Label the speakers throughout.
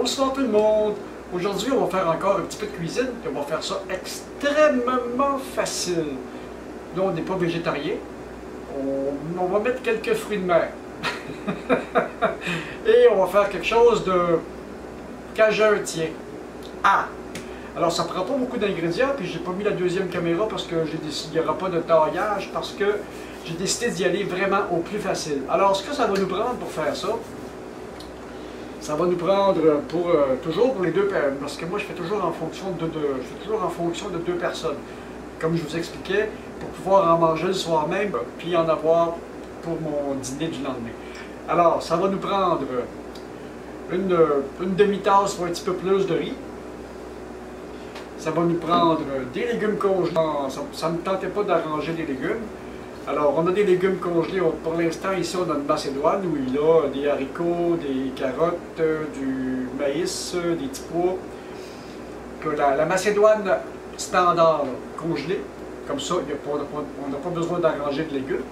Speaker 1: Bonsoir tout le monde! Aujourd'hui, on va faire encore un petit peu de cuisine et on va faire ça extrêmement facile. Là, on n'est pas végétarien. On va mettre quelques fruits de mer. Et on va faire quelque chose de cajun, tiens. Ah! Alors, ça prend pas beaucoup d'ingrédients, puis j'ai pas mis la deuxième caméra parce que j'ai décidé qu'il n'y aura pas de taillage, parce que j'ai décidé d'y aller vraiment au plus facile. Alors, ce que ça va nous prendre pour faire ça, ça va nous prendre pour toujours pour les deux personnes, parce que moi je fais toujours en fonction de deux personnes. Comme je vous expliquais, pour pouvoir en manger le soir même, puis en avoir pour mon dîner du lendemain. Alors, ça va nous prendre une demi-tasse ou un petit peu plus de riz. Ça va nous prendre des légumes congelés. Ça ne me tentait pas d'arranger des légumes. Alors, on a des légumes congelés. Pour l'instant, ici, on a une macédoine où il y a des haricots, des carottes, du maïs, des petits pois. Que la macédoine standard, là, congelée, comme ça, on n'a pas besoin d'arranger de légumes.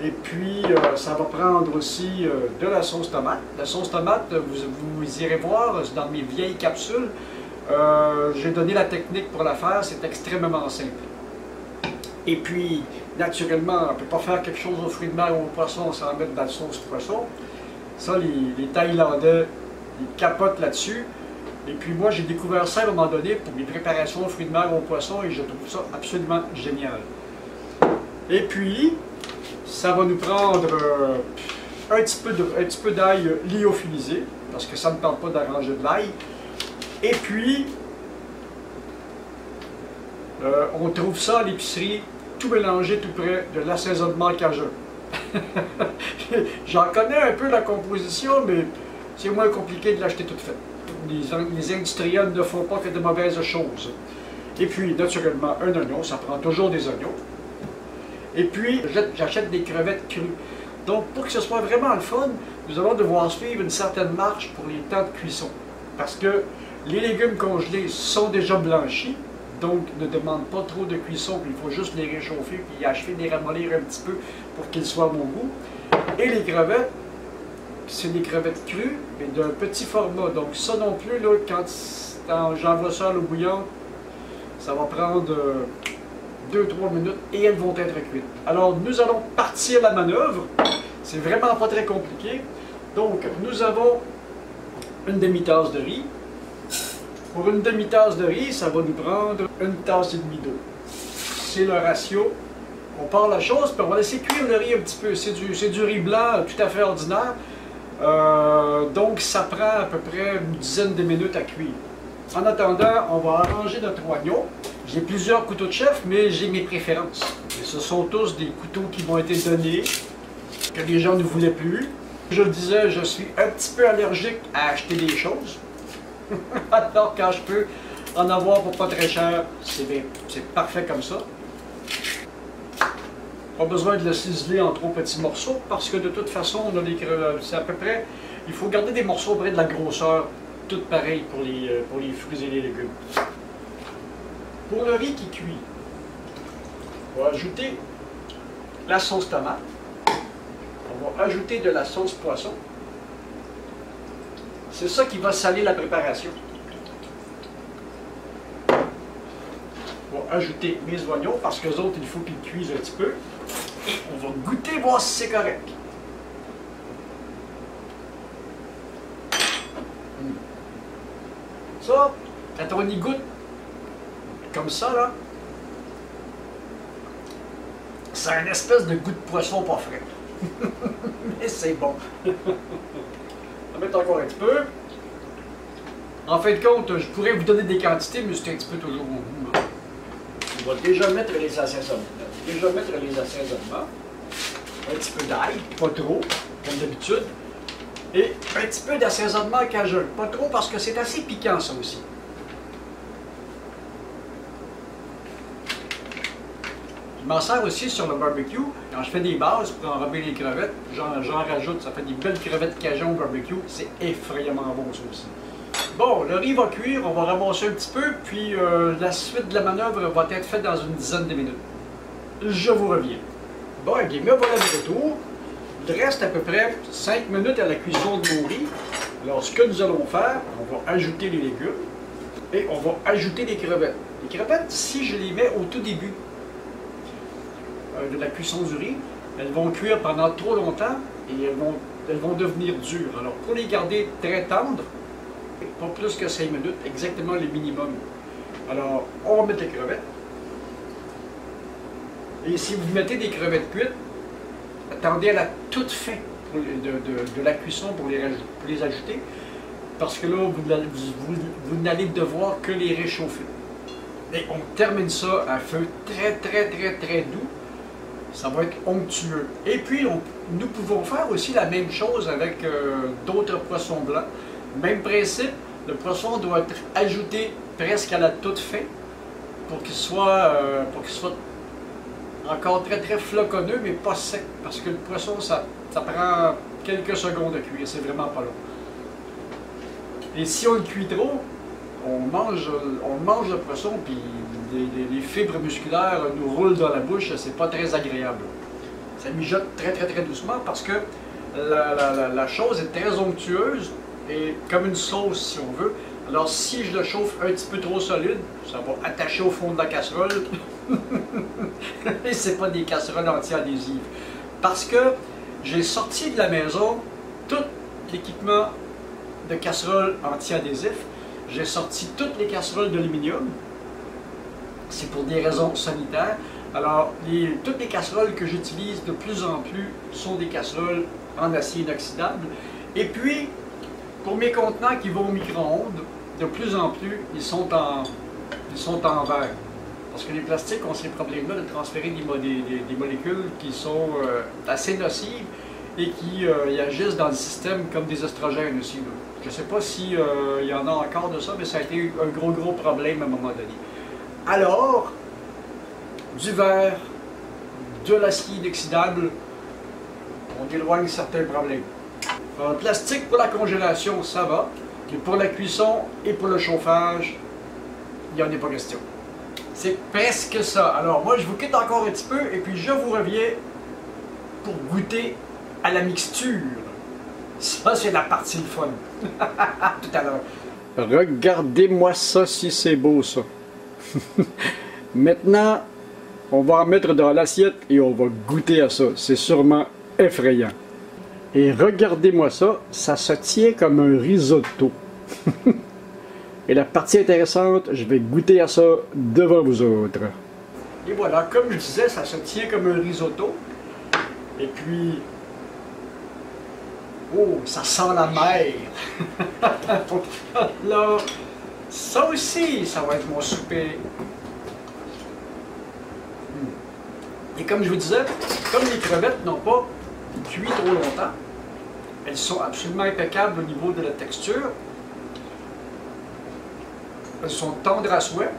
Speaker 1: Et puis, ça va prendre aussi de la sauce tomate. La sauce tomate, vous irez voir dans mes vieilles capsules. J'ai donné la technique pour la faire, c'est extrêmement simple. Et puis, naturellement, on ne peut pas faire quelque chose aux fruits de mer ou aux poissons sans mettre de la sauce poisson. Ça, les Thaïlandais, ils capotent là-dessus. Et puis moi, j'ai découvert ça à un moment donné pour mes préparations aux fruits de mer ou aux poissons et je trouve ça absolument génial. Et puis, ça va nous prendre un petit peu d'ail lyophilisé, parce que ça ne me tente pas d'arranger de l'ail. Et puis, on trouve ça à l'épicerie, tout mélangé tout près de l'assaisonnement cajun. J'en connais un peu la composition, mais c'est moins compliqué de l'acheter toute faite. Les industriels ne font pas que de mauvaises choses. Et puis, naturellement, un oignon, ça prend toujours des oignons. Et puis, j'achète des crevettes crues. Donc, pour que ce soit vraiment le fun, nous allons devoir suivre une certaine marche pour les temps de cuisson. Parce que les légumes congelés sont déjà blanchis, donc ne demandent pas trop de cuisson, il faut juste les réchauffer puis achever de les ramollir un petit peu pour qu'ils soient à mon goût. Et les crevettes, c'est des crevettes crues, mais d'un petit format. Donc ça non plus, là, quand j'envoie ça à l'eau bouillante, ça va prendre 2-3 minutes et elles vont être cuites. Alors nous allons partir la manœuvre. C'est vraiment pas très compliqué. Donc nous avons une demi-tasse de riz. Pour une demi-tasse de riz, ça va nous prendre une tasse et demie d'eau. C'est le ratio. On part la chose, puis on va laisser cuire le riz un petit peu. C'est du riz blanc tout à fait ordinaire. Donc ça prend à peu près une dizaine de minutes à cuire. En attendant, on va arranger notre oignon. J'ai plusieurs couteaux de chef, mais j'ai mes préférences. Et ce sont tous des couteaux qui m'ont été donnés, que les gens ne voulaient plus. Je le disais, je suis un petit peu allergique à acheter des choses. Alors quand je peux en avoir pour pas très cher, c'est parfait comme ça. Pas besoin de le ciseler en trop petits morceaux parce que de toute façon, on a c'est à peu près, il faut garder des morceaux près de la grosseur, tout pareil pour les fruits et les légumes. Pour le riz qui cuit, on va ajouter la sauce tomate. On va ajouter de la sauce poisson. C'est ça qui va saler la préparation. On va ajouter mes oignons parce qu'eux autres, il faut qu'ils cuisent un petit peu. Et on va goûter, voir si c'est correct. Ça, quand on y goûte, comme ça, là, c'est un espèce de goût de poisson pas frais. Mais c'est bon. On va mettre encore un petit peu. En fin de compte, je pourrais vous donner des quantités, mais c'est un petit peu toujours au goût. On va déjà mettre les assaisonnements. Un petit peu d'ail, pas trop, comme d'habitude. Et un petit peu d'assaisonnement cajun. Pas trop parce que c'est assez piquant ça aussi. Je m'en sers aussi sur le barbecue. Quand je fais des bases pour enrober les crevettes, j'en rajoute. Ça fait des belles crevettes cajun au barbecue. C'est effrayamment bon ça aussi. Bon, le riz va cuire, on va ramasser un petit peu, puis la suite de la manœuvre va être faite dans une dizaine de minutes. Je vous reviens. Bon, et bien, me voilà de retour. Il reste à peu près 5 minutes à la cuisson de mon riz. Alors, ce que nous allons faire, on va ajouter les légumes et on va ajouter les crevettes. Les crevettes, si je les mets au tout début de la cuisson du riz, elles vont cuire pendant trop longtemps et elles vont devenir dures. Alors, pour les garder très tendres, pas plus que 5 minutes, exactement le minimum. Alors, on va mettre les crevettes. Et si vous mettez des crevettes cuites, attendez à la toute fin de la cuisson pour les ajouter, parce que là, vous n'allez devoir que les réchauffer. Et on termine ça à feu très doux. Ça va être onctueux. Et puis, nous pouvons faire aussi la même chose avec d'autres poissons blancs. Même principe, le poisson doit être ajouté presque à la toute fin pour qu'il soit encore très floconneux, mais pas sec, parce que le poisson, ça prend quelques secondes à cuire, c'est vraiment pas long. Et si on le cuit trop, on mange le poisson, puis les fibres musculaires nous roulent dans la bouche, c'est pas très agréable. Ça mijote très doucement, parce que la chose est très onctueuse, et comme une sauce, si on veut. Alors, si je le chauffe un petit peu trop solide, ça va attacher au fond de la casserole. Et c'est pas des casseroles anti-adhésives. Parce que j'ai sorti de la maison tout l'équipement de casseroles anti-adhésifs. J'ai sorti toutes les casseroles d'aluminium. C'est pour des raisons sanitaires. Alors, toutes les casseroles que j'utilise de plus en plus sont des casseroles en acier inoxydable. Et puis, pour mes contenants qui vont au micro-ondes, de plus en plus, ils sont en verre. Parce que les plastiques ont ces problèmes-là de transférer des molécules qui sont assez nocives et qui agissent dans le système comme des oestrogènes aussi. Là. Je ne sais pas s'il y en a encore de ça, mais ça a été un gros problème à un moment donné. Alors, du verre, de l'acier inoxydable, on éloigne certains problèmes. Le plastique pour la congélation, ça va. Mais pour la cuisson et pour le chauffage, il n'y en est pas question. C'est presque ça. Alors moi, je vous quitte encore un petit peu et puis je vous reviens pour goûter à la mixture. Ça, c'est la partie le fun. Tout à l'heure. Regardez-moi ça, si c'est beau, ça. Maintenant, on va en mettre dans l'assiette et on va goûter à ça. C'est sûrement effrayant. Et regardez-moi ça, ça se tient comme un risotto. Et la partie intéressante, je vais goûter à ça devant vous autres. Et voilà, comme je disais, ça se tient comme un risotto. Et puis, oh, ça sent la mer. Là, ça aussi, ça va être mon souper. Et comme je vous disais, comme les crevettes n'ont pas cuit trop longtemps, elles sont absolument impeccables au niveau de la texture. Elles sont tendres à souhait.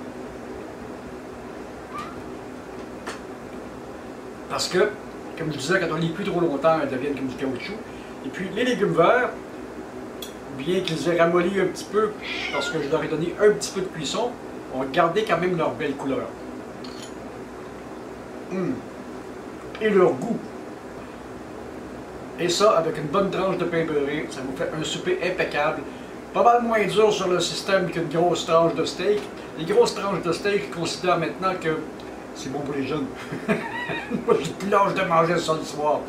Speaker 1: Parce que, comme je disais, quand on les cuit trop longtemps, elles deviennent comme du caoutchouc. Et puis les légumes verts, bien qu'ils aient ramolli un petit peu, parce que je leur ai donné un petit peu de cuisson, ont gardé quand même leur belle couleur. Et leur goût. Et ça, avec une bonne tranche de pain beurré, ça vous fait un souper impeccable. Pas mal moins dur sur le système qu'une grosse tranche de steak. Les grosses tranches de steak considèrent maintenant que c'est bon pour les jeunes. Moi, j'ai plus l'âge de manger ça le soir.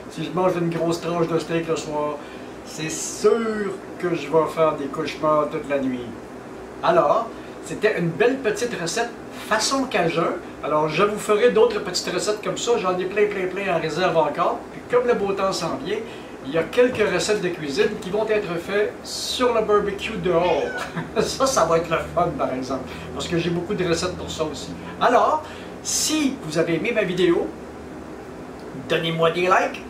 Speaker 1: Si je mange une grosse tranche de steak le soir, c'est sûr que je vais faire des cauchemars toute la nuit. Alors, c'était une belle petite recette façon Cajun. Alors, je vous ferai d'autres petites recettes comme ça. J'en ai plein en réserve encore. Puis, comme le beau temps s'en vient, il y a quelques recettes de cuisine qui vont être faites sur le barbecue dehors. Ça va être le fun, par exemple. Parce que j'ai beaucoup de recettes pour ça aussi. Alors, si vous avez aimé ma vidéo, donnez-moi des likes.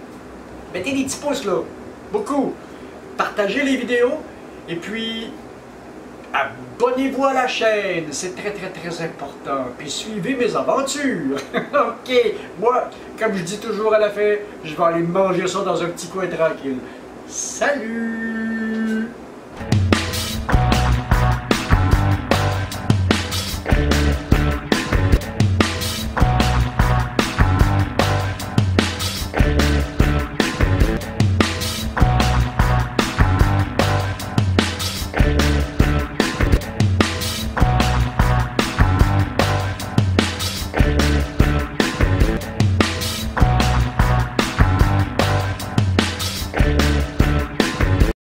Speaker 1: Mettez des petits pouces, là. Beaucoup. Partagez les vidéos. Et puis, abonnez-vous à la chaîne, c'est très important. Puis suivez mes aventures. Ok, moi, comme je dis toujours à la fin, je vais aller manger ça dans un petit coin tranquille. Salut!